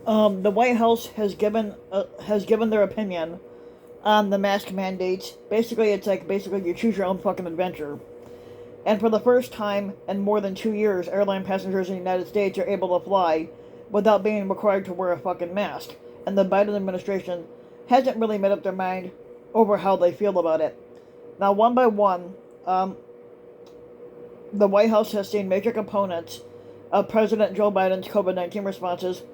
The White House has given their opinion on the mask mandates. Basically, it's like basically you choose your own fucking adventure. And for the first time in more than 2 years, airline passengers in the United States are able to fly without being required to wear a fucking mask. And the Biden administration hasn't really made up their mind over how they feel about it. Now, one by one, the White House has seen major components of President Joe Biden's COVID-19 responses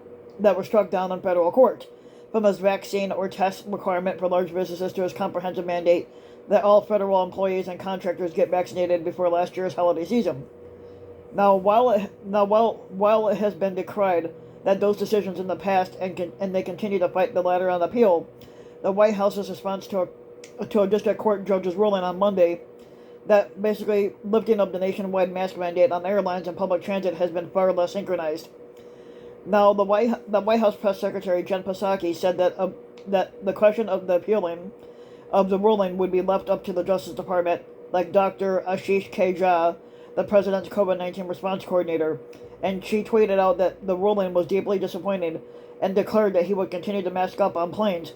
that were struck down in federal court, from his vaccine or test requirement for large businesses to his comprehensive mandate that all federal employees and contractors get vaccinated before last year's holiday season. Now, while it has been decried that those decisions in the past and they continue to fight the latter on appeal, the White House's response to a district court judge's ruling on Monday that basically lifting of the nationwide mask mandate on airlines and public transit has been far less synchronized. Now, the White House press secretary Jen Psaki said that the question of the appealing of the ruling would be left up to the Justice Department, like Dr. Ashish K. Jha, the president's COVID-19 response coordinator, and she tweeted out that the ruling was deeply disappointing and declared that he would continue to mask up on planes.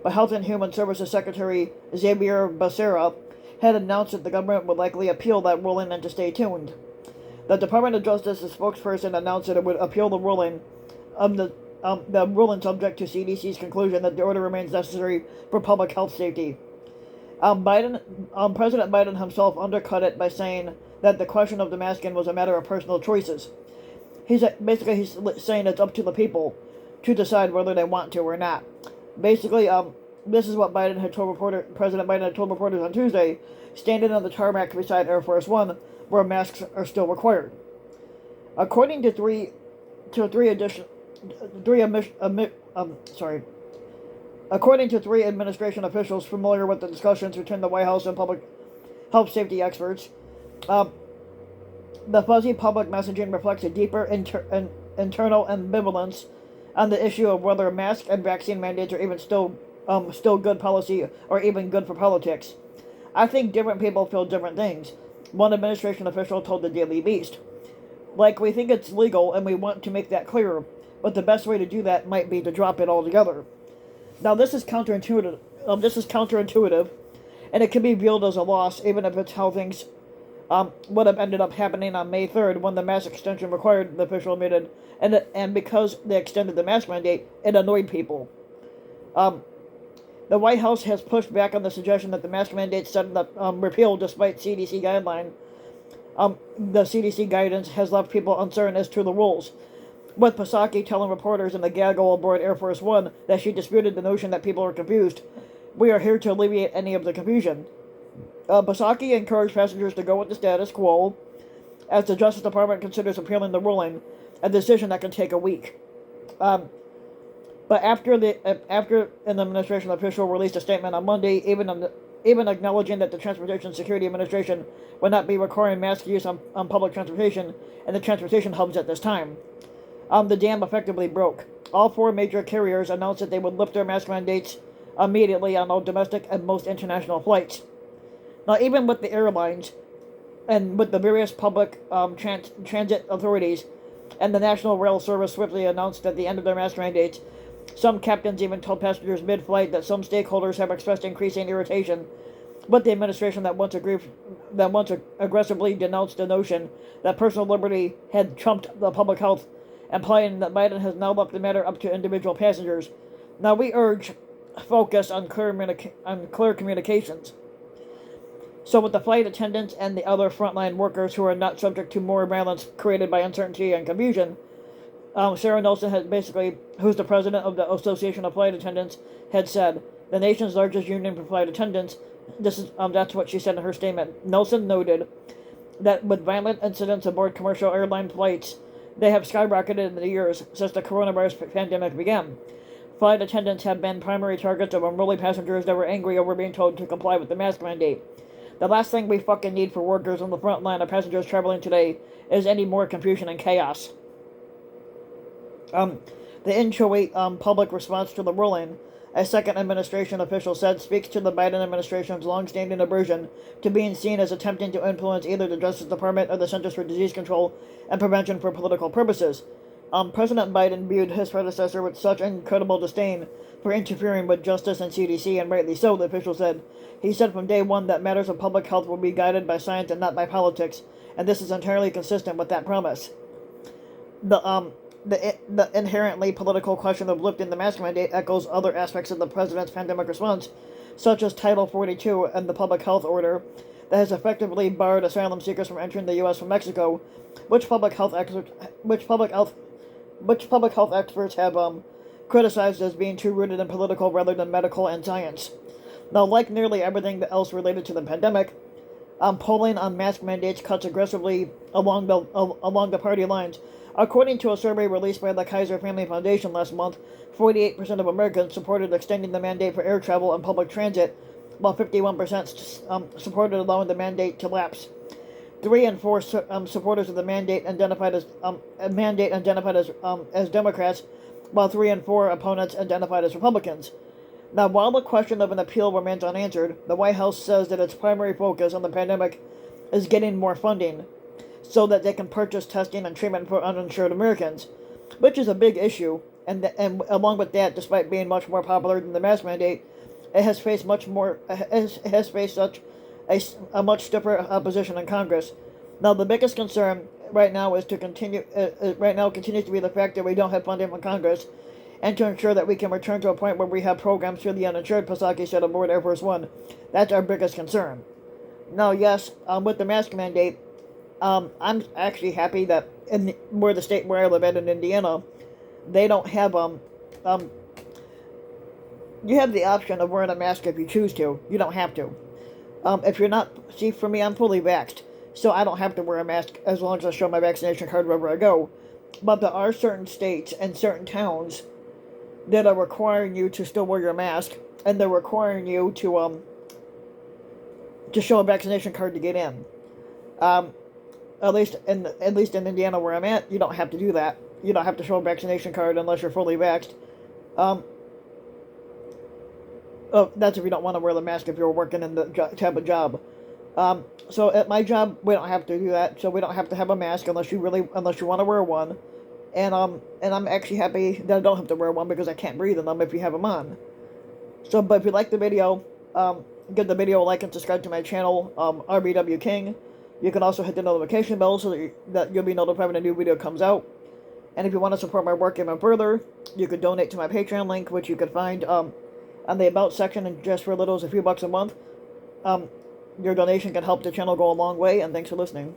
But Health and Human Services Secretary Xavier Becerra had announced that the government would likely appeal that ruling and to stay tuned. The Department of Justice's spokesperson announced that it would appeal the ruling subject to CDC's conclusion that the order remains necessary for public health safety. President Biden himself undercut it by saying that the question of the masking was a matter of personal choices. He's saying it's up to the people to decide whether they want to or not. Basically, this is what President Biden had told reporters on Tuesday, standing on the tarmac beside Air Force One, where masks are still required. According to According to three administration officials familiar with the discussions between the White House and public health safety experts, the fuzzy public messaging reflects a deeper internal ambivalence on the issue of whether mask and vaccine mandates are even still good policy or even good for politics. I think different people feel different things, one administration official told the Daily Beast. Like, we think it's legal and we want to make that clear, but the best way to do that might be to drop it altogether. Now, this is counterintuitive. And it can be viewed as a loss, even if it's how things would have ended up happening on May 3rd when the mask extension required, the official admitted, and because they extended the mask mandate, it annoyed people. The White House has pushed back on the suggestion that the mask mandate should repealed despite CDC guideline. The CDC guidance has left people uncertain as to the rules, with Psaki telling reporters in the gaggle aboard Air Force One that she disputed the notion that people are confused. We are here to alleviate any of the confusion. Psaki encouraged passengers to go with the status quo as the Justice Department considers appealing the ruling, a decision that can take a week. But after an administration official released a statement on Monday, even acknowledging that the Transportation Security Administration would not be requiring mask use on public transportation and the transportation hubs at this time, the dam effectively broke. All four major carriers announced that they would lift their mask mandates immediately on all domestic and most international flights. Now, even with the airlines and with the various public transit authorities and the National Rail Service swiftly announced at the end of their mask mandates, some captains even told passengers mid-flight that some stakeholders have expressed increasing irritation with the administration that once aggressively denounced the notion that personal liberty had trumped the public health, implying that Biden has now left the matter up to individual passengers. Now, we urge focus on clear communications. So with the flight attendants and the other frontline workers who are not subject to more violence created by uncertainty and confusion, Sarah Nelson who's the president of the Association of Flight Attendants, had said, the nation's largest union for flight attendants, that's what she said in her statement. Nelson noted that with violent incidents aboard commercial airline flights, they have skyrocketed in the years since the coronavirus pandemic began. Flight attendants have been primary targets of unruly passengers that were angry over being told to comply with the mask mandate. The last thing we fucking need for workers on the front line of passengers traveling today is any more confusion and chaos. The inchoate public response to the ruling, a second administration official said, speaks to the Biden administration's long-standing aversion to being seen as attempting to influence either the Justice Department or the Centers for Disease Control and Prevention for political purposes. President Biden viewed his predecessor with such incredible disdain for interfering with justice and CDC, and rightly so, the official said. He said from day one that matters of public health will be guided by science and not by politics, and this is entirely consistent with that promise. The inherently political question of lifting the mask mandate echoes other aspects of the president's pandemic response, such as Title 42 and the public health order that has effectively barred asylum seekers from entering the U.S. from Mexico, which public health experts have criticized as being too rooted in political rather than medical and science. Now, like nearly everything else related to the pandemic, polling on mask mandates cuts aggressively along the party lines. According to a survey released by the Kaiser Family Foundation last month, 48% of Americans supported extending the mandate for air travel and public transit, while 51% supported allowing the mandate to lapse. 3 and 4 supporters of the mandate identified as Democrats, while 3 and 4 opponents identified as Republicans. Now, while the question of an appeal remains unanswered, the White House says that its primary focus on the pandemic is getting more funding so that they can purchase testing and treatment for uninsured Americans, which is a big issue. And along with that, despite being much more popular than the mask mandate, it has faced such a much stiffer opposition in Congress. Now, the biggest concern right now continues to be the fact that we don't have funding from Congress, and to ensure that we can return to a point where we have programs for the uninsured, Psaki said aboard Air Force One. That's our biggest concern. Now, yes, with the mask mandate, I'm actually happy that where the state where I live at in Indiana, they don't have you have the option of wearing a mask if you choose to. You don't have to. If you're not, see, for me, I'm fully vaxxed, so I don't have to wear a mask as long as I show my vaccination card wherever I go. But there are certain states and certain towns that are requiring you to still wear your mask, and they're requiring you to show a vaccination card to get in. At least in Indiana where I'm at, you don't have to do that. You don't have to show a vaccination card unless you're fully vaxxed. That's if you don't want to wear the mask if you're working in the type of job. So at my job, we don't have to do that. So we don't have to have a mask unless you want to wear one. And I'm actually happy that I don't have to wear one because I can't breathe in them if you have them on. So, but if you like the video, give the video a like and subscribe to my channel, RBW King. You can also hit the notification bell so that you'll be notified when a new video comes out. And if you want to support my work even further, you could donate to my Patreon link, which you can find on the About section, and just for as little as a few bucks a month. Your donation can help the channel go a long way, and thanks for listening.